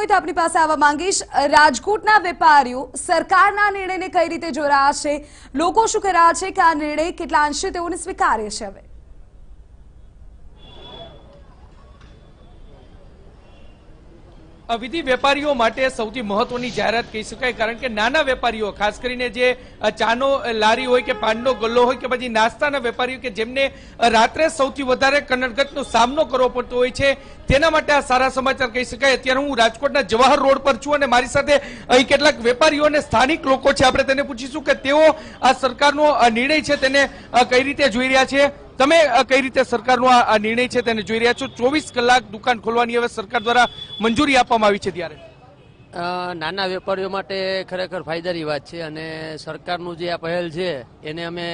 મોહિત આપની પાસે આવવા માંગીશ। રાજકોટના વેપારીઓ સરકારના નિર્ણયને કઈ રીતે જોઈ રહ્યા છે, લોકો શું કહી રહ્યા છે કે આ નિર્ણય કેટલા અંશે તેઓને સ્વીકાર્ય છે? હવે વિધિ વેપારીઓ માટે સૌથી મહત્વની જાહેરાત કહી શકાય, કારણ કે નાના વેપારીઓ, ખાસ કરીને જે ચાનો લારી હોય કે પાનનો ગલ્લો હોય કે પછી નાસ્તાના વેપારીઓ કે જેમને રાત્રે સૌથી વધારે કનડગતનો સામનો કરવો પડતો હોય છે, તેના માટે આ સારા સમાચાર કહી શકાય। અત્યારે હું રાજકોટના જવાહર રોડ પર છું અને મારી સાથે અહીં કેટલાક વેપારીઓ અને સ્થાનિક લોકો છે। આપણે તેને પૂછીશું કે તેઓ આ સરકારનો નિર્ણય છે તેને કઈ રીતે જોઈ રહ્યા છે। તમે કઈ રીતે સરકારનો આ નિર્ણય છે તેને જોઈ રહ્યા છો? 24 કલાક દુકાન ખોલવાની હવે સરકાર દ્વારા મંજૂરી આપવામાં આવી છે, ત્યારે નાના વેપારીઓ માટે ખરેખર ફાયદાની વાત છે અને સરકારનું જે આ પહેલ છે એને અમે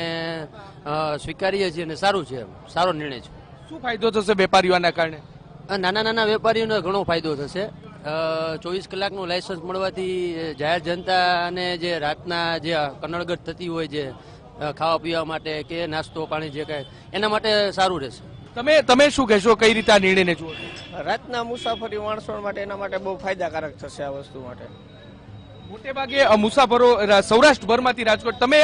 સ્વીકારીએ છીએ અને સારું છે, સારો નિર્ણય છે। શું ફાયદો થશે વેપારીઓના કારણે? નાના વેપારીઓને ઘણો ફાયદો થશે। 24 કલાકનું લાયસન્સ મળવાથી જાહેર જનતાને જે રાતના જે કનડગત થતી હોય છે ખાવા પીવા માટે કે નાસ્તો પાણી જે કાંઈ, એના માટે સારું રહેશે। તમે શું કહેશો, કઈ રીતે આ નિર્ણયને જુઓ? રાતના મુસાફરી માણસો માટે એના માટે બહુ ફાયદાકારક થશે આ વસ્તુ માટે। મોટે ભાગે મુસાફરો સૌરાષ્ટ્રભરમાંથી રાજકોટ, તમે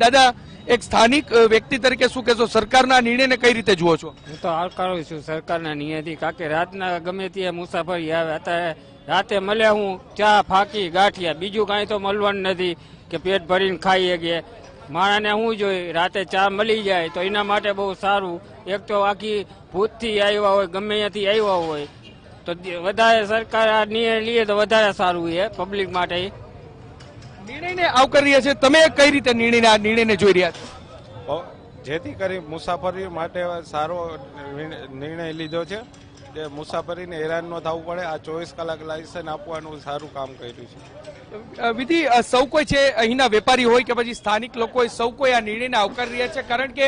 દાદા એક સ્થાનિક વ્યક્તિ તરીકે શું કહેશો, સરકારના નિર્ણયને કઈ રીતે જુઓ છો? હું તો આવકારું છું સરકારના નિર્ણયથી, કારણ કે રાતના ગમે તે મુસાફરી આવે, અત્યારે રાતે મળે હું ચા ફાકી ગાંઠિયા, બીજું કાંઈ તો મળવાનું નથી કે પેટ ભરીને ખાઈ શકીએ। માણસને શું જોઈએ, રાતે ચા મળી જાય તો એના માટે બહુ સારું। એક તો આખી ભૂતથી આવ્યા હોય, ગમે ત્યાંથી આવ્યા હોય તો વધારે સરકાર આ નિર્ણય લઈએ તો વધારે સારું છે પબ્લિક માટે। નિર્ણયને આવકારીએ છે, તમે કઈ રીતે નિર્ણયને જોઈ રહ્યા છો? જેથી કરી મુસાફરી માટે સારો નિર્ણય લીધો છે કે મુસાફરીને હેરાન ન થવું પડે। આ 24 કલાક લાયસન્સ આપવાનું સારું કામ કર્યું છે। વિધિ, સૌ કોઈ છે અહીંના વેપારી હોય કે પછી સ્થાનિક લોકો હોય, સૌ કોઈ આ નિર્ણયને આવકારી રહ્યા છે, કારણ કે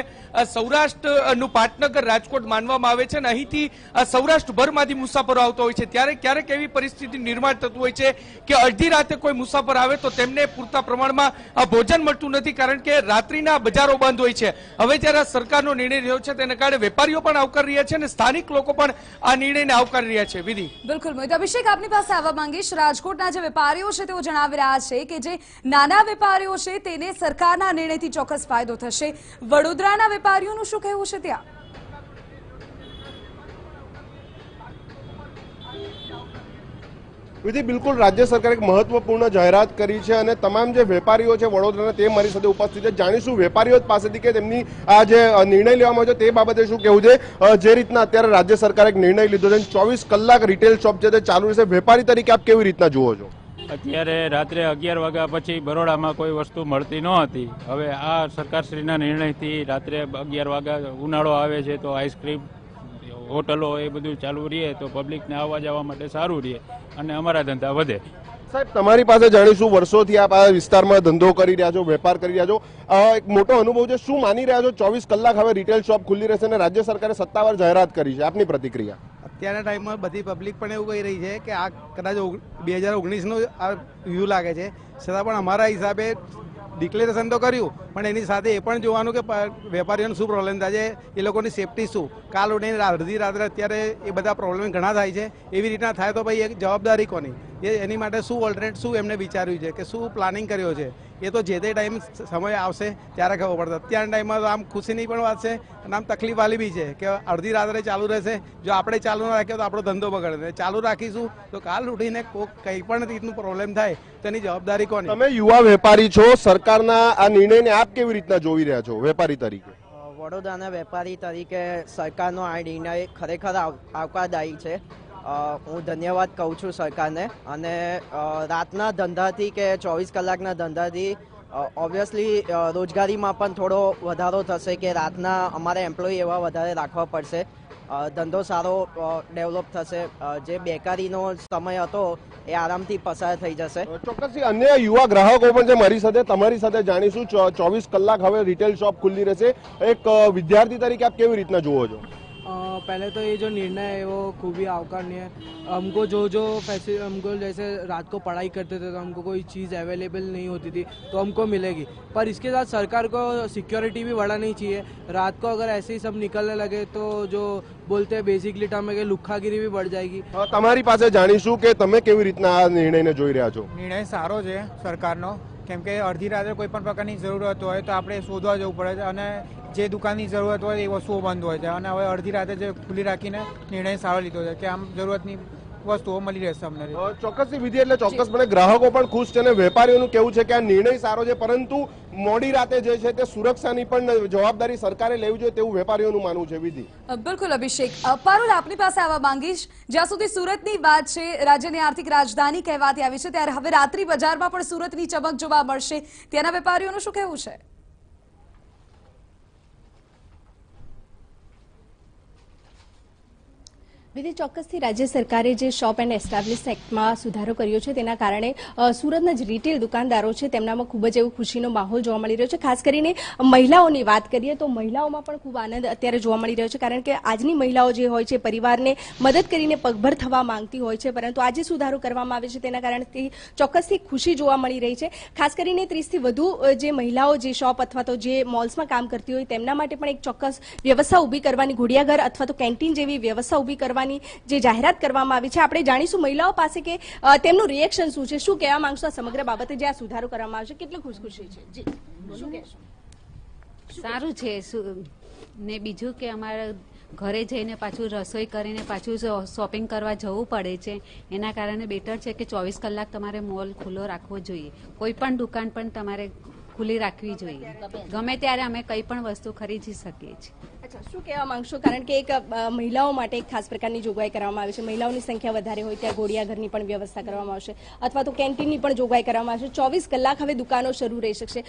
સૌરાષ્ટ્રનું પાટનગર રાજકોટ માનવામાં આવે છે અને અહીંથી સૌરાષ્ટ્રભરમાંથી મુસાફરો આવતો હોય છે। ત્યારે ક્યારેક એવી પરિસ્થિતિ નિર્માણ થતું હોય છે કે અડધી રાતે કોઈ મુસાફર આવે તો તેમને પૂરતા પ્રમાણમાં ભોજન મળતું નથી, કારણ કે રાત્રિના બજારો બંધ હોય છે। હવે જ્યારે સરકારનો નિર્ણય રહ્યો છે તેને કારણે વેપારીઓ પણ આવકારી રહ્યા છે અને સ્થાનિક લોકો પણ આ નિર્ણયને આવકારી રહ્યા છે। વિધિ, બિલકુલ મોહિત, અભિષેક આપની પાસે આવવા માંગીશ। રાજકોટના જે વેપારીઓ છે તેઓ જણાવી રહ્યા છે કે જે નાના વેપારીઓ છે તેને સરકારના નિર્ણયથી ચોક્કસ ફાયદો થશે। વડોદરાના વેપારીઓનું શું કહેવું છે ત્યાં? વિધિ, બિલકુલ રાજ્ય સરકારે એક મહત્વપૂર્ણ જાહેરાત કરી છે અને તમામ જે વેપારીઓ છે વડોદરાના તે મારી સાથે ઉપસ્થિત છે। જાણીશું વેપારીઓ પાસેથી કે તેમની આ જે નિર્ણય લેવામાં આવ્યો છે તે બાબતે શું કહેવું છે। જે રીતના અત્યારે રાજ્ય સરકારે એક નિર્ણય લીધો છે, 24 કલાક રિટેલ શોપ છે તે ચાલુ રહેશે, વેપારી તરીકે આપ કેવી રીતના જુઓ છો? અત્યારે રાત્રે 11 વાગ્યા પછી બરોડામાં કોઈ વસ્તુ મળતી ન હતી, હવે આ સરકારશ્રીના નિર્ણયથી રાત્રે 11 વાગ્યા ઉનાળો આવે છે તો આઈસ્ક્રીમ હોટલો એ બધું ચાલુ રહે તો પબ્લિકને આવવા જવા માટે સારું રહે અને અમારા ધંધા વધે। સાહેબ, તમારી પાસે જાણીશું, વર્ષોથી આપ આ વિસ્તારમાં ધંધો કરી રહ્યા છો, વેપાર કરી રહ્યા છો, એક મોટો અનુભવ છે, શું માની રહ્યા છો? 24 કલાક હવે રિટેલ શોપ ખુલ્લી રહેશે અને રાજ્ય સરકારે સત્તાવાર જાહેરાત કરી છે, આપની પ્રતિક્રિયા? અત્યારના ટાઈમમાં બધી પબ્લિક પણ એવું કહી રહી છે કે આ કદાચ 2019નો આ વ્યૂ લાગે છે, છતાં પણ અમારા હિસાબે ડિક્લેરેશન તો કર્યું, પણ એની સાથે એ પણ જોવાનું કે વેપારીઓને શું પ્રોબ્લેમ થાય છે, એ લોકોની સેફટી શું, કાલ ઉઠીને અડધી રાત્રે અત્યારે એ બધા પ્રોબ્લેમ ઘણા થાય છે, એવી રીતના થાય તો ભાઈ એક જવાબદારી કોની? એની માટે શું ઓલ્ટરનેટ શું એમને વિચાર્યું છે કે શું પ્લાનિંગ કર્યો છે, એ તો જે તે ટાઈમ સમય આવશે ત્યારે ખબર પડશે। અત્યારના ટાઈમમાં તો આમ ખુશીની પણ વાત છે અને આમ તકલીફ વાળી બી છે કે અડધી રાત્રે ચાલુ રહેશે, જો આપણે ચાલુ ના રાખીએ તો આપણો ધંધો બગડે, ચાલુ રાખીશું તો કાલ ઉઠીને કંઈ પણ રીતનું પ્રોબ્લેમ થાય તો એની જવાબદારી કોની? તમે યુવા વેપારી છો, સરકારના આ નિર્ણયને આપ કેવી રીતના જોઈ રહ્યા છો વેપારી તરીકે? વડોદરાના વેપારી તરીકે સરકારનો આ નિર્ણય ખરેખર આવકારદાયી છે। હું ધન્યવાદ કહું છું સરકારને। અને રાતના ધંધાથી કે 24 કલાકના ધંધાથી ઓબ્વિયસલી રોજગારીમાં પણ થોડો વધારો થશે કે રાતના અમારે એમ્પ્લોય એવા વધારે રાખવા પડશે, ધંધો સારો ડેવલપ થશે, જે બેકારીનો સમય હતો એ આરામથી પસાર થઈ જશે। ચોક્કસથી અન્ય યુવા ગ્રાહકો પણ છે મારી સાથે, તમારી સાથે જાણીશું। 24 કલાક હવે રિટેલ શોપ ખુલ્લી રહેશે, એક વિદ્યાર્થી તરીકે આપ કેવી રીતના જુઓ છો? पहले तो ये जो निर्णय है वो खूब ही आवकारणीय है। हमको हमको जैसे रात को पढ़ाई करते थे तो हमको कोई चीज़ अवेलेबल नहीं होती थी तो हमको मिलेगी, पर इसके साथ सरकार को सिक्योरिटी भी बढ़ानी चाहिए। रात को अगर ऐसे ही सब निकलने लगे तो जो बोलते हैं बेसिकली टर्म में कि लुक्खागिरी भी बढ़ जाएगी। તમારી પાસે જાણીશું કે તમે કેવી રીતના આ નિર્ણયને જોઈ રહ્યા છો? નિર્ણય સારો છે સરકારનો, કેમ કે અડધી રાત્રે કોઈ પણ પ્રકારની જરૂરત હોય તો આપણે શોધવા જવું પડે છે અને જે દુકાનની જરૂરત હોય એ વસ્તુઓ બંધ હોય છે અને હવે અડધી રાતે જે ખુલ્લી રાખીને નિર્ણય સારો લીધો છે કે આમ જરૂરતની વસ્તુઓ મળી રહેશે અમને. ચોક્કસથી વિધિ એટલે ચોક્કસપણે ગ્રાહકો પણ ખુશ છે અને વેપારીઓનું કેવું છે કે આ નિર્ણય સારો છે, પરંતુ મોડી રાતે જે છે તે સુરક્ષાની પણ જવાબદારી સરકારે લેવી જોઈએ તેવું વેપારીઓનું માનવું છે. વિધિ બિલકુલ અભિષેક. પારુલ, આપની પાસે આવવા માંગીશ. જ્યાં સુધી સુરતની વાત છે, રાજ્યની આર્થિક રાજધાની કહેવાતી આવી છે, ત્યારે હવે રાત્રિ બજારમાં પણ સુરતની ચમક જોવા મળશે. ત્યાંના વેપારીઓનું શું કહેવું છે? વિધિ, ચોક્કસથી રાજ્ય સરકારે જે શોપ એન્ડ એસ્ટાબ્લિશ એક્ટમાં સુધારો કર્યો છે તેના કારણે સુરતના જે રિટેલ દુકાનદારો છે તેમનામાં ખૂબ જ એવો ખુશીનો માહોલ જોવા મળી રહ્યો છે. ખાસ કરીને મહિલાઓની વાત કરીએ તો મહિલાઓમાં પણ ખૂબ આનંદ અત્યારે જોવા મળી રહ્યો છે, કારણ કે આજની મહિલાઓ જે હોય છે પરિવારને મદદ કરીને પગભર થવા માંગતી હોય છે, પરંતુ આજે સુધારો કરવામાં આવે છે તેના કારણે ચોક્કસથી ખુશી જોવા મળી રહી છે. ખાસ કરીને 30થી વધુ જે મહિલાઓ જે શોપ અથવા તો જે મોલ્સમાં કામ કરતી હોય તેમના માટે પણ એક ચોક્કસ વ્યવસ્થા ઊભી કરવાની, ઘોડિયાઘર અથવા તો કેન્ટીન જેવી વ્યવસ્થા ઊભી કરવાની જે જાહેરાત કરવામાં આવી છે. આપણે જાણીશું મહિલાઓ પાસે કે તેમનું રિએક્શન શું છે, શું કહેવા માંગશો આ સમગ્ર બાબતે જે આ સુધારો કરવામાં આવશે, કેટલી ખુશખુશી છે? જી, શું કહેશો? સારું છે ને બીજું કે અમારે ઘરે જઈને પાછું રસોઈ કરીને પાછું શોપિંગ કરવા જવું પડે છે, એના કારણે બેટર છે કે 24 કલાક તમારે મોલ ખુલ્લો રાખવો જોઈએ. કોઈ પણ દુકાન પણ તમારે ખુલ્લી રાખવી જોઈએ, ગમે ત્યારે અમે કઈ પણ વસ્તુ ખરીદી શકીએ છીએ. અચ્છા, શું કહેવા માંગશો? કારણ કે એક મહિલાઓ માટે એક ખાસ પ્રકારની જોગવાઈ કરવામાં આવી છે. મહિલાઓની સંખ્યા વધારે હોય ત્યાં ઘોડિયાઘરની પણ વ્યવસ્થા કરવામાં આવશે અથવા તો કેન્ટીનની પણ જોગવાઈ કરવામાં આવશે. 24 કલાક હવે દુકાનો શરૂ રહી શકશે.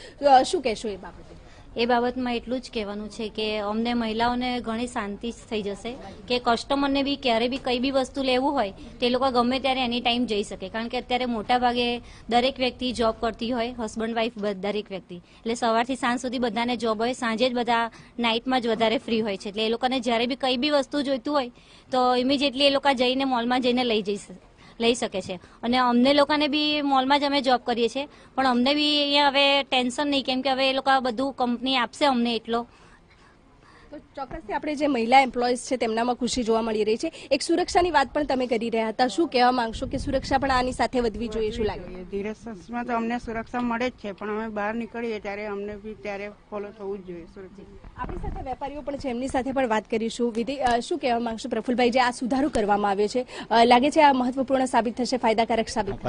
શું કહેશો એ બાબતે? એ બાબતમાં એટલું જ કહેવાનું છે કે અમને મહિલાઓને ઘણી શાંતિ થઈ જશે કે કસ્ટમરને બી ક્યારે બી કંઈ બી વસ્તુ લેવું હોય તે લોકો ગમે ત્યારે એની ટાઈમ જઈ શકે, કારણ કે અત્યારે મોટા ભાગે દરેક વ્યક્તિ જોબ કરતી હોય, હસબન્ડ વાઈફ દરેક વ્યક્તિ, એટલે સવારથી સાંજ સુધી બધાને જોબ હોય, સાંજે જ બધા નાઇટમાં જ વધારે ફ્રી હોય છે, એટલે એ લોકોને જ્યારે બી કંઈ બી વસ્તુ જોઈતું હોય તો ઇમિડિયેટલી એ લોકો જઈને મોલમાં જઈને લઈ શકે છે. અને અમને લોકોને બી મોલમાં જ અમે જોબ કરીએ છીએ, પણ અમને બી અહીંયા હવે ટેન્શન નહીં, કેમ કે હવે એ લોકો બધું કંપની આપશે અમને એટલો. તો ચોક્કસથી આપણે જે મહિલા એમ્પ્લોઈઝ છે તેમનામાં ખુશી જોવા મળી રહી છે. એક સુરક્ષાની વાત પણ તમે કરી રહ્યા હતા, શું કહેવા માંગશો કે સુરક્ષા પણ આની સાથે વધવી જોઈએ? શું લાગે? ધીરજમાં તો અમને સુરક્ષા મળે જ છે, પણ અમે બહાર નીકળીએ ત્યારે અમને બી ત્યારે ફોલો થવું જ જોઈએ સુરક્ષા. આપણી સાથે વેપારીઓ પણ છે, એમની સાથે પણ વાત કરીશું. વિધિ, શું કહેવા માંગશો? પ્રફુલભાઈ, જે આ સુધારો કરવામાં આવ્યો છે, લાગે છે આ મહત્વપૂર્ણ સાબિત થશે, ફાયદાકારક સાબિત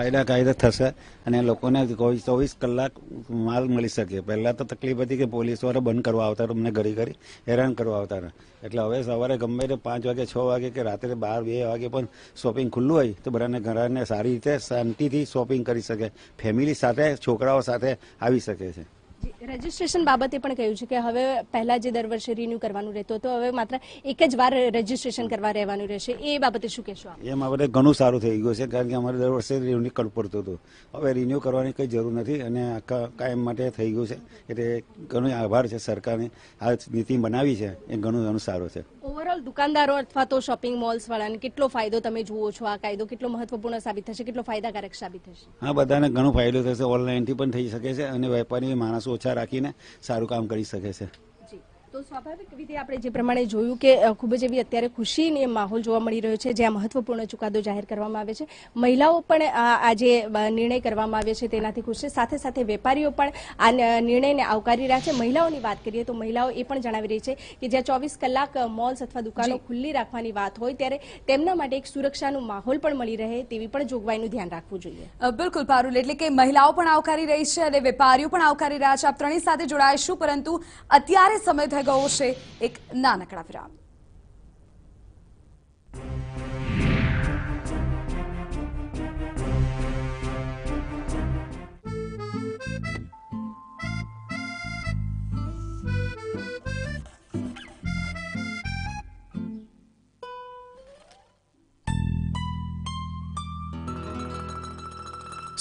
થશે અને લોકોને 24 કલાક માલ મળી શકે. પહેલા તો તકલીફ હતી કે પોલીસ વાળા બંધ કરવા આવતા, અમને ઘડી હેરાન કરવા આવતા હતા, એટલે હવે સવારે ગમે તે 5 વાગે 6 વાગે કે રાત્રે 12 2 વાગે પણ શોપિંગ ખુલ્લું હોય તો બધાને ઘરને સારી રીતે શાંતિથી શોપિંગ કરી શકે, ફેમિલી સાથે છોકરાઓ સાથે આવી શકે છે. રજીસ્ટ્રેશન બાબતે પણ કહ્યું છે કે હવે પહેલા જે દર વર્ષે રિન્યુ કરવાનું રહેતું હતું, હવે માત્ર એક જ વાર રજીસ્ટ્રેશન કરવા રહેવાનું રહેશે. એ બાબતે શું કહેશો? એ બાબતે ઘણું સારું થઈ ગયું છે, કારણ કે અમારે દર વર્ષે રિન્યુ કરવું પડતું હતું, હવે રિન્યુ કરવાની કંઈ જરૂર નથી અને કાયમ માટે થઈ ગયું છે, એટલે ઘણો આભાર છે સરકારને આ નીતિ બનાવી છે, એ ઘણું સારું છે. ઓવરઓલ દુકાનદારો અથવા તો શોપિંગ મોલ્સ વાળાને કેટલો ફાયદો તમે જુઓ છો? આ કાયદો કેટલો મહત્વપૂર્ણ સાબિત થશે, કેટલો ફાયદાકારક સાબિત થશે? હા, બધાને ઘણો ફાયદો થશે, ઓનલાઈનથી પણ થઈ શકે છે અને વેપારી માણસો ઓછા રાખીને સારું કામ કરી શકે છે. તો સ્વાભાવિક રીતે આપણે જે પ્રમાણે જોયું કે ખૂબ જ એવી અત્યારે ખુશીનો માહોલ જોવા મળી રહ્યો છે, જે આ મહત્વપૂર્ણ ચુકાદો જાહેર કરવામાં આવે છે. મહિલાઓ પણ આ જે નિર્ણય કરવામાં આવ્યો છે તેનાથી ખુશ છે, સાથે સાથે વેપારીઓ પણ આ નિર્ણયને આવકારી રહ્યા છે. મહિલાઓની વાત કરીએ તો મહિલાઓ એ પણ જણાવી રહી છે કે જ્યાં 24 કલાક મોલ્સ અથવા દુકાનો ખુલ્લી રાખવાની વાત હોય ત્યારે તેમના માટે એક સુરક્ષાનો માહોલ પણ મળી રહે તેવી પણ જોગવાઈનું ધ્યાન રાખવું જોઈએ. બિલકુલ પારુલ, એટલે કે મહિલાઓ પણ આવકારી રહી છે અને વેપારીઓ પણ આવકારી રહ્યા છે. આપ ત્રણેય સાથે જોડાઈશું, પરંતુ અત્યારે સમય થઈ ગયો છે એક નાનકડા વિરામ.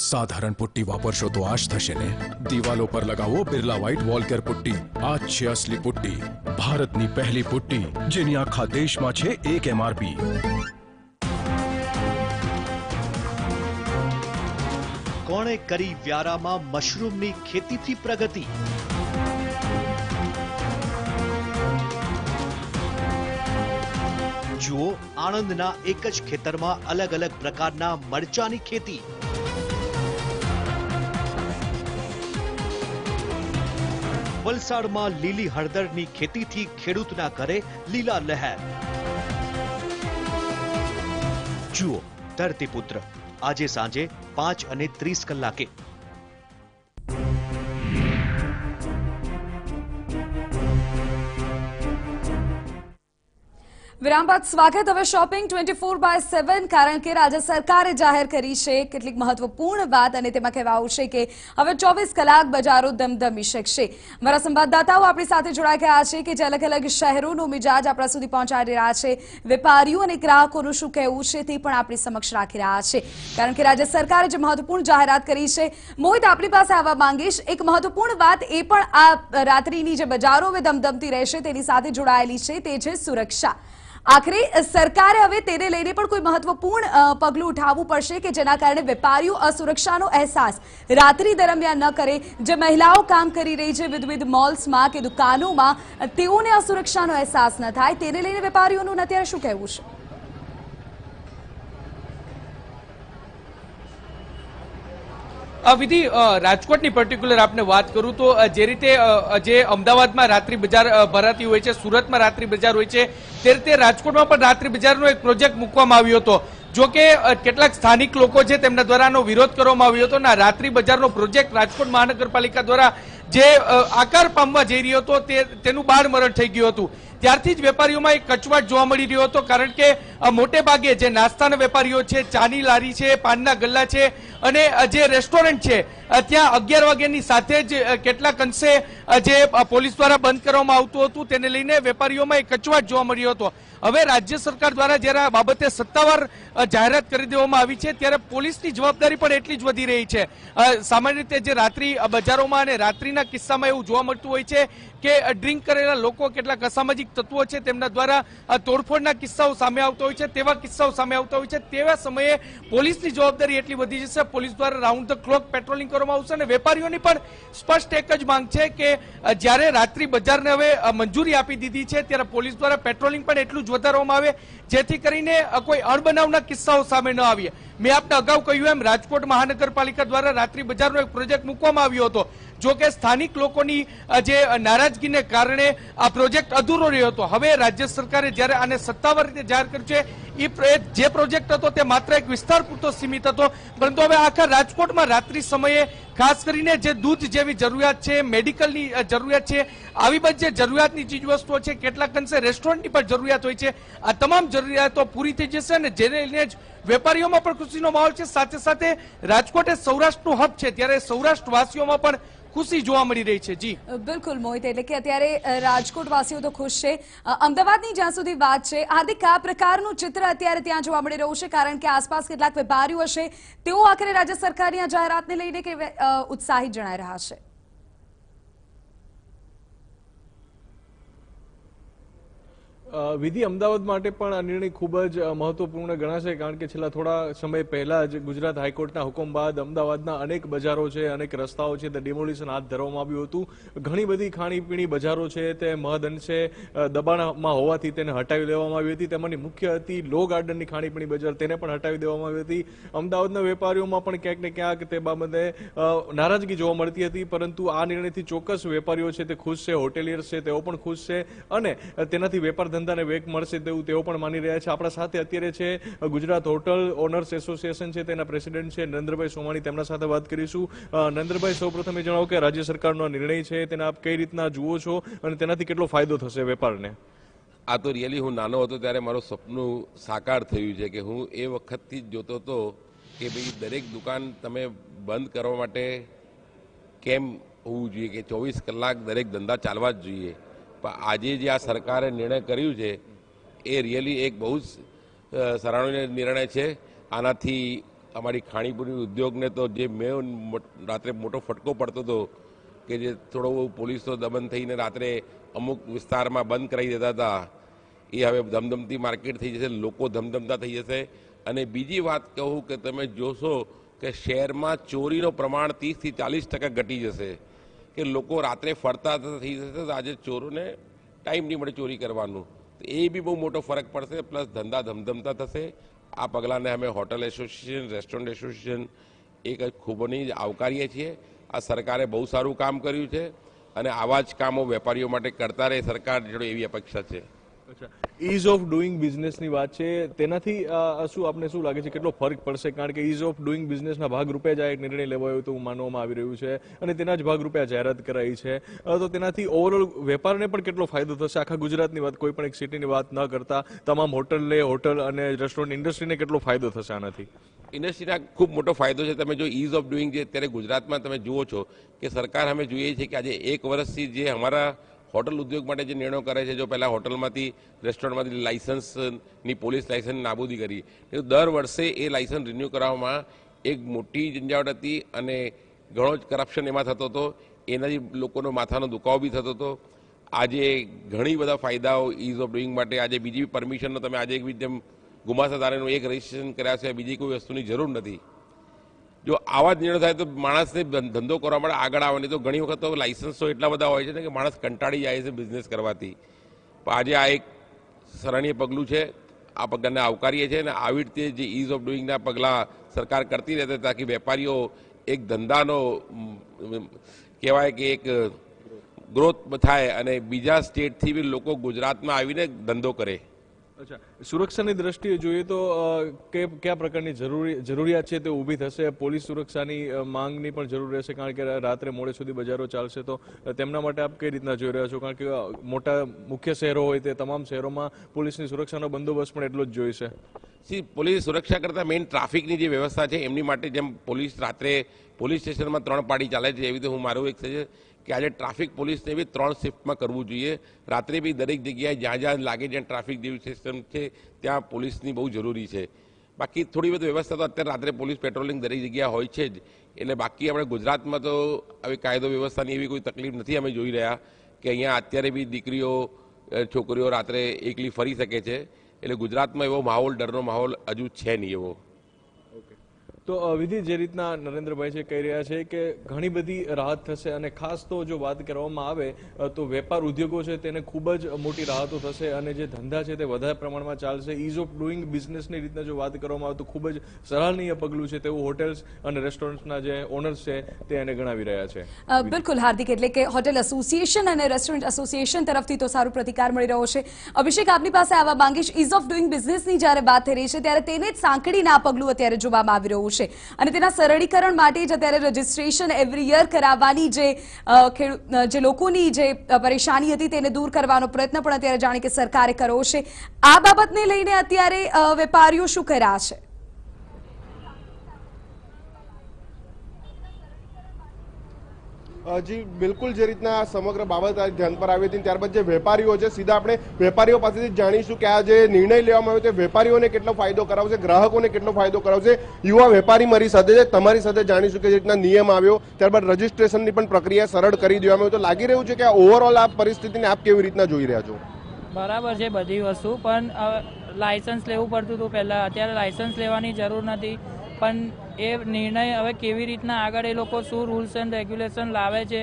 સાધારણ પુટ્ટી વાપરશો તો આ જ થશે ને. દિવાલો પર લગાવો બિરલા વ્હાઇટ વોલકેર પુટ્ટી. આ જ છે અસલી પુટ્ટી, ભારતની પહેલી પુટ્ટી જેની આખા દેશમાં છે એક MRP. કોણે કરી વ્યારામાં મશરૂમની ખેતીથી પ્રગતિ? જુઓ આણંદના એક જ ખેતરમાં અલગ અલગ પ્રકારના મરચાની ખેતી. વલસાડમાં લીલી હળદરની ખેતીથી ખેડૂતના ઘરે લીલા લહેર. જુઓ ધરતીપુત્ર આજે સાંજે 5:30 વિરામ બાદ સ્વાગત. હવે શોપિંગ 24/7 કારણ કે રાજ્ય સરકારે જાહેર કરી છે કેટલીક મહત્વપૂર્ણ વાત અને તેમાં કહેવાયું છે કે હવે 24 કલાક બજારો ધમધમી શકશે. મારા સંવાદદાતાઓ આપણી સાથે જોડાઈ ગયા છે કે જે અલગ અલગ શહેરોનો મિજાજ આપણા સુધી પહોંચાડી રહ્યા છે, વેપારીઓ અને ગ્રાહકોનું શું કહેવું છે તે પણ આપણી સમક્ષ રાખી રહ્યા છે કારણ કે રાજ્ય સરકારે જે મહત્વપૂર્ણ જાહેરાત કરી છે. મોહિત, આપણી પાસે આવવા માંગીશ. એક મહત્વપૂર્ણ વાત એ પણ આ રાત્રિની જે બજારો હવે ધમધમતી રહેશે તેની સાથે જોડાયેલી છે, તે છે સુરક્ષા. આખરે સરકારે હવે તેને લઈને પણ કોઈ મહત્વપૂર્ણ પગલું ઉઠાવવું પડશે કે જેના કારણે વેપારીઓ અસુરક્ષાનો અહેસાસ રાત્રિ દરમિયાન ન કરે. જે મહિલાઓ કામ કરી રહી છે વિવિધ મોલ્સમાં કે દુકાનોમાં, તેઓને અસુરક્ષાનો અહેસાસ ન થાય, તેને લઈને વેપારીઓનું અત્યારે શું કહેવું છે? વિધિ, રાજકોટની પર્ટિક્યુલર આપને વાત કરું તો જે રીતે જે અમદાવાદમાં રાત્રિ બજાર ભરાતી હોય છે, સુરતમાં રાત્રિ બજાર હોય છે, તે રીતે રાજકોટમાં પણ રાત્રિ બજારનો એક પ્રોજેક્ટ મૂકવામાં આવ્યો હતો. જો કે કેટલાક સ્થાનિક લોકો છે તેમના દ્વારા આનો વિરોધ કરવામાં આવ્યો હતો. ના, રાત્રિ બજારનો પ્રોજેક્ટ રાજકોટ મહાનગરપાલિકા દ્વારા જે આકાર પામવા જઈ રહ્યો હતો તેનું બાળમરણ થઈ ગયું હતું. ત્યારથી જ વેપારીઓમાં એક કચવાટ જોવા મળી રહ્યો હતો કારણ કે મોટે ભાગે જે નાસ્તાના વેપારીઓ છે, ચાની લારી છે, પાનના ગલ્લા છે અને જે રેસ્ટોરન્ટ છે ત્યાં 11 વાગ્યાની સાથે જ કેટલાક અંશે જે પોલીસ દ્વારા બંધ કરવામાં આવતું હતું તેને લઈને વેપારીઓમાં એક કચવાટ જોવા મળ્યો હતો. હવે રાજ્ય સરકાર દ્વારા જ્યારે આ બાબતે સત્તાવાર જાહેરાત કરી દેવામાં આવી છે ત્યારે પોલીસની જવાબદારી પણ એટલી જ વધી રહી છે. સામાન્ય રીતે જે રાત્રિ બજારોમાં અને રાત્રિના કિસ્સામાં એવું જોવા મળતું હોય છે કે ડ્રિંક કરેલા લોકો, કેટલાક અસામાજિક તત્વો છે તેમના દ્વારા તોડફોડના કિસ્સાઓ સામે આવતા હોય છે, તેવા કિસ્સાઓ સામે આવતા હોય છે. તેવા સમયે પોલીસની જવાબદારી એટલી વધી જશે. પોલીસ દ્વારા રાઉન્ડ ધ ક્લોક પેટ્રોલિંગ કરવામાં આવશે અને વેપારીઓની પણ સ્પષ્ટ એક જ માંગ છે કે જ્યારે રાત્રિ બજારને હવે મંજૂરી આપી દીધી છે ત્યારે પોલીસ દ્વારા પેટ્રોલિંગ પણ એટલું જ વધારવામાં આવે જેથી કરીને કોઈ અણબનાવના કિસ્સાઓ સામે ન આવે. મેં આપને અગાઉ કહ્યું એમ રાજકોટ મહાનગરપાલિકા દ્વારા રાત્રિ બજારનો એક પ્રોજેક્ટ મૂકવામાં આવ્યો હતો. જો કે સ્થાનિક લોકોની જે નારાજગીને કારણે આ પ્રોજેક્ટ અધૂરો રહ્યો હતો. હવે રાજ્ય સરકારે જ્યારે આને સત્તાવાર રીતે જાહેર કર્યું છે, એ જે પ્રોજેક્ટ હતો તે માત્ર એક વિસ્તાર પૂરતો સીમિત હતો, પરંતુ હવે આખા રાજકોટમાં રાત્રિ સમયે ખાસ કરીને જે દૂધ જેવી જરૂરિયાત છે, મેડિકલની જરૂરિયાત છે, આવી બધી જે જરૂરિયાતની ચીજવસ્તુઓ છે, કેટલાક અંશે રેસ્ટોરન્ટની પણ જરૂરિયાત હોય છે, આ તમામ જરૂરિયાતો પૂરી થઈ જશે અને જેને લઈને જ વેપારીઓમાં પણ ખુશીનો માહોલ છે. સાથે સાથે રાજકોટ એ સૌરાષ્ટ્રનું હબ છે ત્યારે સૌરાષ્ટ્રવાસીઓમાં પણ ખુશી જોવા મળી રહી છે. જી બિલકુલ મોહિત, એટલે કે અત્યારે રાજકોટ વાસીઓ તો ખુશ છે. અમદાવાદની જ્યાં સુધી વાત છે, હાર્દિક, આ પ્રકારનું ચિત્ર અત્યારે ત્યાં જોવા મળી રહ્યું છે કારણ કે આસપાસ કેટલાક વેપારીઓ હશે તેઓ આખરે રાજ્ય સરકારની આ જાહેરાતને લઈને કે ઉત્સાહિત જણાઈ રહ્યા છે. વિધિ, અમદાવાદ માટે પણ આ નિર્ણય ખૂબ જ મહત્વપૂર્ણ ગણાશે કારણ કે છેલ્લા થોડા સમય પહેલા જ ગુજરાત હાઈકોર્ટના હુકમ બાદ અમદાવાદના અનેક બજારો છે, અનેક રસ્તાઓ છે, તે ડિમોલિશન હાથ ધરવામાં આવ્યું હતું. ઘણી બધી ખાણીપીણી બજારો છે તે મહદઅંશે દબાણમાં હોવાથી તેને હટાવી દેવામાં આવી હતી. તેમાંની મુખ્ય હતી લો ગાર્ડનની ખાણીપીણી બજાર, તેને પણ હટાવી દેવામાં આવી હતી. અમદાવાદના વેપારીઓમાં પણ ક્યાંક ને ક્યાંક તે બાબતે નારાજગી જોવા મળતી હતી, પરંતુ આ નિર્ણયથી ચોક્કસ વેપારીઓ છે તે ખુશ છે, હોટેલિયર્સ છે તેઓ પણ ખુશ છે અને તેનાથી વેપાર ધંધાને વેગ મળશે તેવું તેઓ પણ માની રહ્યા છે. આપણા સાથે અત્યારે છે ગુજરાત હોટલ ઓનર્સ એસોસિએશન છે તેના પ્રેસિડેન્ટ છે નરેન્દ્રભાઈ સોમાણી, તેમના સાથે વાત કરીશું. નરેન્દ્રભાઈ, સૌપ્રથમ એ જણાવો કે રાજ્ય સરકારનો નિર્ણય છે તેને આપ કઈ રીતના જુઓ છો અને તેનાથી કેટલો ફાયદો થશે વેપારને? આ તો રિયલી હું નાનો હતો ત્યારે મારું સપનું સાકાર થયું છે કે હું એ વખતથી જ જોતો હતો કે ભાઈ દરેક દુકાન તમે બંધ કરવા માટે કેમ હોવું જોઈએ કે 24 કલાક દરેક ધંધા ચાલવા જ જોઈએ. પણ આજે જે આ સરકારે નિર્ણય કર્યું છે એ રિયલી એક બહુ જ સરાહનીય નિર્ણય છે. આનાથી અમારી ખાણીપીણી ઉદ્યોગને તો જે મેં રાત્રે મોટો ફટકો પડતો હતો કે જે થોડો બહુ પોલીસનો દમન થઈને રાત્રે અમુક વિસ્તારમાં બંધ કરાવી દેતા હતા, એ હવે ધમધમતી માર્કેટ થઈ જશે, લોકો ધમધમતા થઈ જશે. અને બીજી વાત કહું કે તમે જોશો કે શહેરમાં ચોરીનું પ્રમાણ 30 થી 40% ઘટી જશે કે લોકો રાત્રે ફરતા થઈ જશે. તો આજે ચોરોને ટાઈમ નહીં મળે ચોરી કરવાનું, એ બી બહુ મોટો ફરક પડશે, પ્લસ ધંધા ધમધમતા થશે. આ પગલાંને અમે હોટલ એસોસિએશન, રેસ્ટોરન્ટ એસોસિએશન એક ખૂબની આવકારીએ છીએ. આ સરકારે બહુ સારું કામ કર્યું છે અને આવા જ કામો વેપારીઓ માટે કરતા રહે સરકાર જોડે એવી અપેક્ષા છે. ઇઝ ઓફ ડુઈંગ બિઝનેસની વાત છે, તેનાથી શું આપને શું લાગે છે કેટલો ફરક પડશે? કારણ કે ઇઝ ઓફ ડુઈંગ બિઝનેસના ભાગરૂપે જ આ એક નિર્ણય લેવાયો તો માનવામાં આવી રહ્યું છે અને તેના જ ભાગરૂપે આ જાહેરાત કરાઈ છે. તો તેનાથી ઓવરઓલ વેપારને પણ કેટલો ફાયદો થશે? આખા ગુજરાતની વાત, કોઈ પણ એક સિટીની વાત ન કરતા તમામ હોટલ અને રેસ્ટોરન્ટ ઇન્ડસ્ટ્રીને કેટલો ફાયદો થશે આનાથી? ઇન્ડસ્ટ્રીના ખૂબ મોટો ફાયદો છે. તમે જો ઇઝ ઓફ ડુઈંગ જે અત્યારે ગુજરાતમાં તમે જુઓ છો કે સરકાર અમે જોઈએ છીએ કે આજે 1 વર્ષથી જે અમારા હોટલ ઉદ્યોગ માટે જે નિર્ણયો કરે છે, જો પહેલાં હોટલમાંથી રેસ્ટોરન્ટમાંથી લાઇસન્સની પોલીસ લાઇસન્સ નાબૂદી કરી, તો દર વર્ષે એ લાઇસન્સ રિન્યૂ કરાવવામાં એક મોટી ઝંઝાવટ હતી અને ઘણો જ કરપ્શન એમાં થતો હતો. એનાથી લોકોનો માથાનો દુખાવો બી થતો હતો. આજે ઘણી બધા ફાયદાઓ ઇઝ ઓફ ડુઈંગ માટે આજે બીજી પરમિશનનો તમે આજે જેમ ગુમાસ્તાદારોનું એક રજિસ્ટ્રેશન કર્યા છે, બીજી કોઈ વસ્તુની જરૂર નથી. જો આવા જ નિર્ણય થાય તો માણસને ધંધો કરવા માટે આગળ આવવાની, તો ઘણી વખત તો લાઇસન્સો એટલા બધા હોય છે ને કે માણસ કંટાળી જાય છે બિઝનેસ કરવાથી. પણ આજે આ એક સરાહનીય પગલું છે. આ પગલાંને આવકારીએ છીએ અને આવી રીતે જે ઇઝ ઓફ ડુઈંગના પગલાં સરકાર કરતી રહેશે તાકી વેપારીઓ એક ધંધાનો કહેવાય કે એક ગ્રોથ થાય અને બીજા સ્ટેટથી બી લોકો ગુજરાતમાં આવીને ધંધો કરે. અચ્છા, સુરક્ષાની દ્રષ્ટિએ જોઈએ તો કયા પ્રકારની જરૂરિયાત છે તે ઊભી થશે? પોલીસ સુરક્ષાની માંગની પણ જરૂર રહેશે, કારણ કે રાત્રે મોડે સુધી બજારો ચાલશે, તો તેમના માટે આપ કઈ રીતના જોઈ રહ્યા છો? કારણ કે મોટા મુખ્ય શહેરો હોય તે તમામ શહેરોમાં પોલીસની સુરક્ષાનો બંદોબસ્ત પણ એટલો જ જોઈશે. પોલીસ સુરક્ષા કરતાં મેઇન ટ્રાફિકની જે વ્યવસ્થા છે એમની માટે, જેમ પોલીસ રાત્રે પોલીસ સ્ટેશનમાં 3 પાડી ચાલે છે, એવી રીતે હું મારું એક છે કે આજે ટ્રાફિક પોલીસને બી 3 શિફ્ટમાં કરવું જોઈએ. રાત્રે બી દરેક જગ્યાએ જ્યાં જ્યાં લાગે જ્યાં ટ્રાફિક જેવી સિસ્ટમ છે ત્યાં પોલીસની બહુ જરૂરી છે. બાકી થોડી બધી વ્યવસ્થા તો અત્યારે રાત્રે પોલીસ પેટ્રોલિંગ દરેક જગ્યાએ હોય છે જ. એટલે બાકી આપણે ગુજરાતમાં તો આવી કાયદો વ્યવસ્થાની એવી કોઈ તકલીફ નથી અમે જોઈ રહ્યા કે અહીંયા અત્યારે બી દીકરીઓ છોકરીઓ રાત્રે એકલી ફરી શકે છે. એટલે ગુજરાતમાં એવો માહોલ, ડરનો માહોલ હજુ છે નહીં એવો. તો વિધિ, જે રીતના નરેન્દ્રભાઈ છે કહી રહ્યા છે કે ઘણી બધી રાહત થશે અને ખાસ તો જો વાત કરવામાં આવે તો વેપાર ઉદ્યોગો છે તેને ખૂબ જ મોટી રાહતો થશે અને જે ધંધા છે તે વધારે પ્રમાણમાં ચાલશે. ઇઝ ઓફ ડુઈંગ બિઝનેસની રીતના જો વાત કરવામાં આવે તો ખૂબ જ સરાહનીય પગલું છે તેવું હોટેલ્સ અને રેસ્ટોરન્ટ્સના જે ઓનર્સ છે તે એને ગણાવી રહ્યા છે. બિલકુલ હાર્દિક, એટલે કે હોટેલ એસોસિએશન અને રેસ્ટોરન્ટ એસોસિએશન તરફથી તો સારો પ્રતિકાર મળી રહ્યો છે. અભિષેક, આપની પાસે આવવા માંગીશ. ઇઝ ઓફ ડુઈંગ બિઝનેસની જ્યારે વાત થઈ રહી છે ત્યારે તેને જ સાંકળીને આ પગલું અત્યારે જોવામાં આવી રહ્યું છે અને તેના સરળીકરણ માટે જ અત્યારે રજીસ્ટ્રેશન એવરી યર કરાવવાની જે લોકોની જે પરેશાની હતી તેને દૂર કરવાનો પ્રયત્ન પણ અત્યારે જાણે કે સરકારે કર્યો છે. આ બાબતને લઈને અત્યારે વેપારીઓ શું કર્યા છે? જી બિલકુલ, જે રીતના સમગ્ર બાબત ધ્યાન પર આવી હતી ત્યારબાદ જે વેપારીઓ છે સીધા આપણે વેપારીઓ પાસેથી જાણીશું કે આ જે નિર્ણય લેવામાં આવ્યો તે વેપારીઓને કેટલો ફાયદો કરાવશે, ગ્રાહકોને કેટલો ફાયદો કરાવશે. યુવા વેપારી મારી સાથે છે, તમારી સાથે જાણીશું કે જે રીતના નિયમ આવ્યો ત્યારબાદ રજીસ્ટ્રેશનની પણ પ્રક્રિયા સરળ કરી દેવામાં આવી. તો લાગી રહ્યું છે કે આ ઓવરઓલ આ પરિસ્થિતિને આપ કેવી રીતના જોઈ રહ્યા છો? બરાબર છે બધી વસ્તુ, પણ લાયસન્સ લેવું પડતું હતું પહેલાં, અત્યારે લાયસન્સ લેવાની જરૂર નથી. પણ એ નિર્ણય હવે કેવી રીતના આગળ એ લોકો શું રૂલ્સ એન્ડ રેગ્યુલેશન લાવે છે,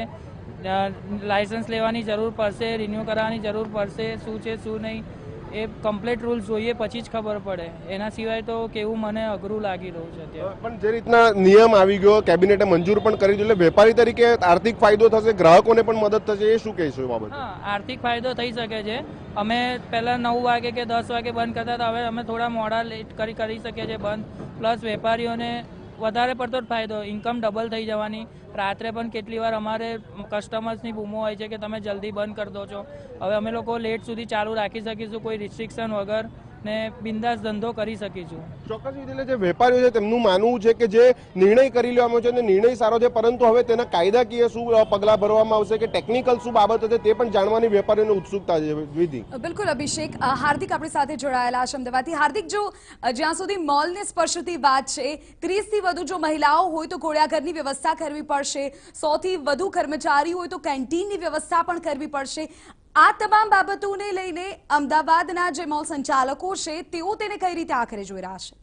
લાયસન્સ લેવાની જરૂર પડશે, રિન્યૂ કરાવવાની જરૂર પડશે, શું છે શું નહીં, એ કમ્પ્લીટ રૂલ્સ જોઈએ પછી જ ખબર પડે. એના સિવાય તો કેવું મને અઘરું લાગી રહ્યું છે અત્યારે. પણ જે રીતના નિયમ આવી ગયો, કેબિનેટે મંજૂર પણ કરી દીધું, એટલે વેપારી તરીકે આર્થિક ફાયદો થશે, ગ્રાહકોને પણ મદદ થશે, એ શું કહીશું એ બાબતે? હા, આર્થિક ફાયદો થઈ શકે છે. અમે પહેલા 9 વાગે કે 10 વાગે બંધ કરતા હતા, હવે અમે થોડા મોડા લેટ કરી શકીએ છીએ બંધ. પ્લસ વેપારીઓને વધારે પડતો જ ફાયદો, ઇન્કમ ડબલ થઈ જવાની. રાત્રે પણ કેટલી વાર અમારે કસ્ટમર્સની બૂમો હોય છે કે તમે જલ્દી બંધ કરી દો છો. હવે અમે લોકો લેટ સુધી ચાલુ રાખી શકીશું કોઈ રિસ્ટ્રિક્શન વગર ને બિંદાસ ધંધો કરી શકીશું. ચોક્કસ રીતે જે વેપારીઓ છે તેમનું માનવું છે કે જે નિર્ણય કરી લેવામાં છે નિર્ણય સારો છે, પરંતુ હવે તેના કાયદાકીય શું પગલાં ભરવામાં આવશે કે ટેકનિકલ શું બાબત છે તે પણ જાણવાની વેપારીઓની ઉત્સુકતા છે. વિધિ, બિલકુલ અભિષેક. હાર્દિક આપણી સાથે જોડાયેલા છે અમદાવાદથી. હાર્દિક, જો જ્યાં સુધી મોલને સ્પર્શતી વાત છે, 30થી વધુ જો મહિલાઓ હોય તો ઘોડાઘરની વ્યવસ્થા કરવી પડશે, 100થી વધુ કર્મચારી હોય તો કેન્ટીનની વ્યવસ્થા પણ કરવી પડશે. આ તમામ બાબતોને લઈને અમદાવાદના જે મોલ સંચાલકો છે તેઓ તેને કઈ રીતે આખરે જોઈ રહ્યા છે?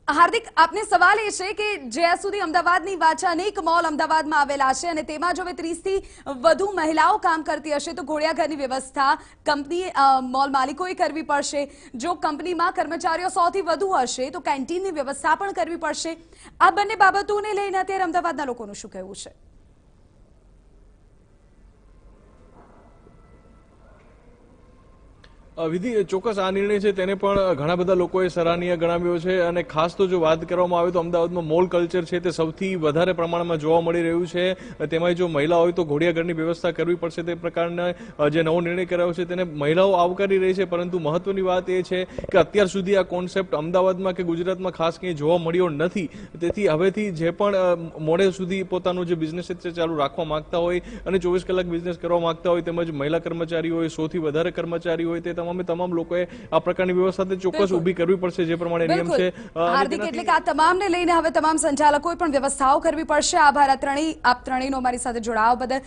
હાર્દિક, આપને સવાલ એ છે કે જ્યાં સુધી અમદાવાદની વાચા અનેક મોલ અમદાવાદમાં આવેલા છે અને તેમાં જો 30 થી વધુ મહિલાઓ કામ કરતી હશે તો ઘોડિયાઘરની વ્યવસ્થા કંપની મોલ માલિકોએ કરવી પડશે. જો કંપનીમાં કર્મચારીઓ 100 થી વધુ હશે તો કેન્ટીનની વ્યવસ્થા પણ કરવી પડશે. આ બંને બાબતોને લઈને અત્યારે અમદાવાદના લોકોનું શું કહેવું છે? વિધિ, ચોક્કસ આ નિર્ણય છે તેને પણ ઘણા બધા લોકોએ સરાહનીય ગણાવ્યો છે અને ખાસ તો જો વાત કરવામાં આવે તો અમદાવાદમાં મોલ કલ્ચર છે તે સૌથી વધારે પ્રમાણમાં જોવા મળી રહ્યું છે. તેમાં જો મહિલા હોય તો ઘોડિયાઘરની વ્યવસ્થા કરવી પડશે તે પ્રકારના જે નવો નિર્ણય કરાયો છે તેને મહિલાઓ આવકારી રહી છે. પરંતુ મહત્વની વાત એ છે કે અત્યાર સુધી આ કોન્સેપ્ટ અમદાવાદમાં કે ગુજરાતમાં ખાસ ક્યાંય જોવા મળ્યો નથી. તેથી હવેથી જે પણ મોડે સુધી પોતાનું જે બિઝનેસ છે ચાલુ રાખવા માંગતા હોય અને 24 કલાક બિઝનેસ કરવા માંગતા હોય તેમજ મહિલા કર્મચારી હોય 100 થી વધારે કર્મચારી હોય તે તમામ લોકોએ આ પ્રકારની વ્યવસ્થા ચોક્કસ ઊભી કરવી પડશે જે પ્રમાણે નિયમ છે. હાર્દિક, એટલે કે આ તમામને લઈને હવે તમામ સંચાલકોએ પણ વ્યવસ્થાઓ કરવી પડશે. આભાર આપ ત્રણેયનો અમારી સાથે જોડાવા બદલ.